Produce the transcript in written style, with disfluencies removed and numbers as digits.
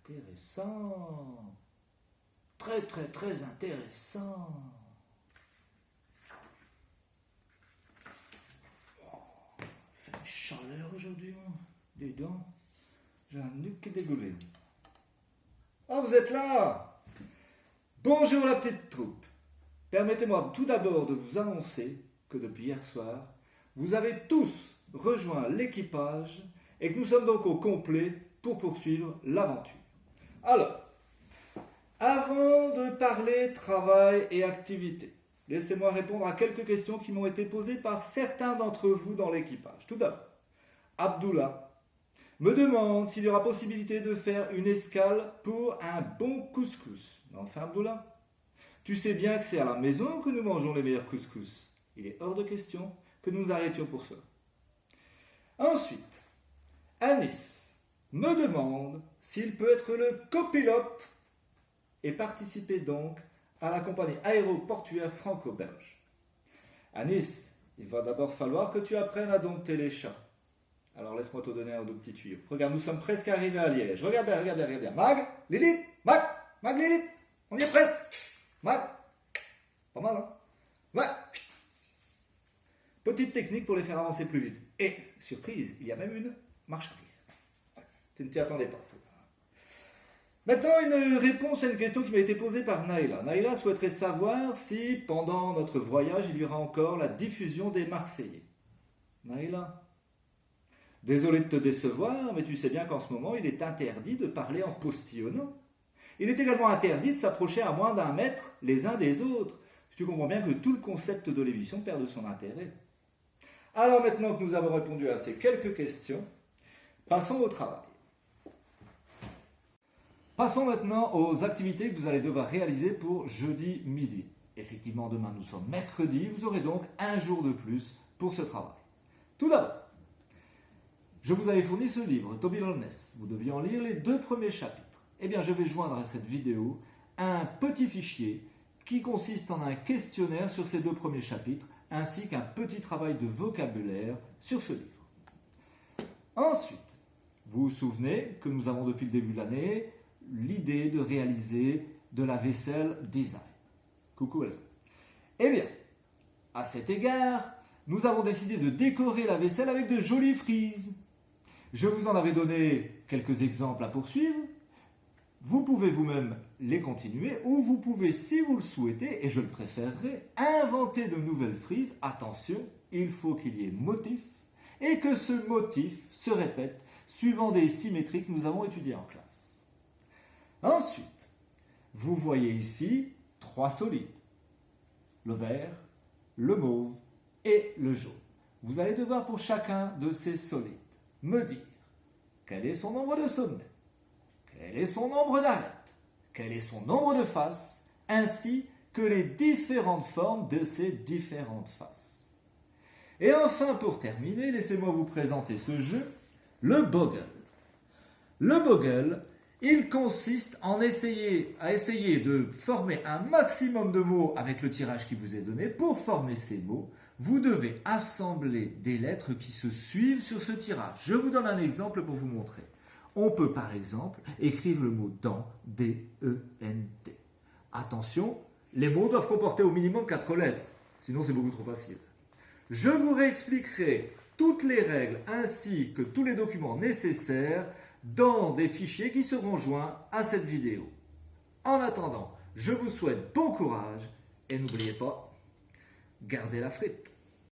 Intéressant. Très, très, très intéressant. Oh, il fait une chaleur aujourd'hui. Dis donc, j'ai un nuque qui dégoulé. Ah, vous êtes là! Bonjour la petite troupe. Permettez-moi tout d'abord de vous annoncer que depuis hier soir, vous avez tous rejoint l'équipage et que nous sommes donc au complet pour poursuivre l'aventure. Alors, avant de parler travail et activité, laissez-moi répondre à quelques questions qui m'ont été posées par certains d'entre vous dans l'équipage. Tout d'abord, Abdullah me demande s'il y aura possibilité de faire une escale pour un bon couscous. Enfin, Abdullah, tu sais bien que c'est à la maison que nous mangeons les meilleurs couscous. Il est hors de question que nous arrêtions pour ça. Ensuite, Anis me demande s'il peut être le copilote et participer donc à la compagnie aéroportuaire franco-belge. Anis, il va d'abord falloir que tu apprennes à dompter les chats. Alors laisse-moi te donner un ou deux petits tuyaux. Regarde, nous sommes presque arrivés à Liège. Regarde bien, regarde bien, regarde bien. Mag, Lilith, Mag, Lilith, on y est presque. Mag, pas mal, hein? Ouais. Petite technique pour les faire avancer plus vite. Et, surprise, il y a même une marche arrière. Tu ne t'y attendais pas, ça. Maintenant, une réponse à une question qui m'a été posée par Naïla. Naïla souhaiterait savoir si, pendant notre voyage, il y aura encore la diffusion des Marseillais. Naïla, désolé de te décevoir, mais tu sais bien qu'en ce moment, il est interdit de parler en postillonnant. Il est également interdit de s'approcher à moins d'1 mètre les uns des autres. Tu comprends bien que tout le concept de l'émission perd de son intérêt. Alors maintenant que nous avons répondu à ces quelques questions, passons au travail. Passons maintenant aux activités que vous allez devoir réaliser pour jeudi midi. Effectivement, demain nous sommes mercredi, vous aurez donc un jour de plus pour ce travail. Tout d'abord, je vous avais fourni ce livre, Toby Lowness. Vous deviez en lire les 2 premiers chapitres. Eh bien, je vais joindre à cette vidéo un petit fichier qui consiste en un questionnaire sur ces 2 premiers chapitres, ainsi qu'un petit travail de vocabulaire sur ce livre. Ensuite, vous vous souvenez que nous avons depuis le début de l'année l'idée de réaliser de la vaisselle design. Coucou Elsa. Eh bien, à cet égard, nous avons décidé de décorer la vaisselle avec de jolies frises. Je vous en avais donné quelques exemples à poursuivre. Vous pouvez vous-même les continuer ou vous pouvez, si vous le souhaitez, et je le préférerais, inventer de nouvelles frises. Attention, il faut qu'il y ait motif et que ce motif se répète suivant des symétries que nous avons étudiées en classe. Ensuite, vous voyez ici 3 solides. Le vert, le mauve et le jaune. Vous allez devoir pour chacun de ces solides me dire quel est son nombre de sommets, quel est son nombre d'arêtes, quel est son nombre de faces, ainsi que les différentes formes de ces différentes faces. Et enfin, pour terminer, laissez-moi vous présenter ce jeu, le Boggle. Le Boggle, il consiste à essayer de former un maximum de mots avec le tirage qui vous est donné. Pour former ces mots, vous devez assembler des lettres qui se suivent sur ce tirage. Je vous donne un exemple pour vous montrer. On peut par exemple écrire le mot dent, D-E-N-T. Attention, les mots doivent comporter au minimum 4 lettres, sinon c'est beaucoup trop facile. Je vous réexpliquerai toutes les règles ainsi que tous les documents nécessaires dans des fichiers qui seront joints à cette vidéo. En attendant, je vous souhaite bon courage et n'oubliez pas, gardez la frite.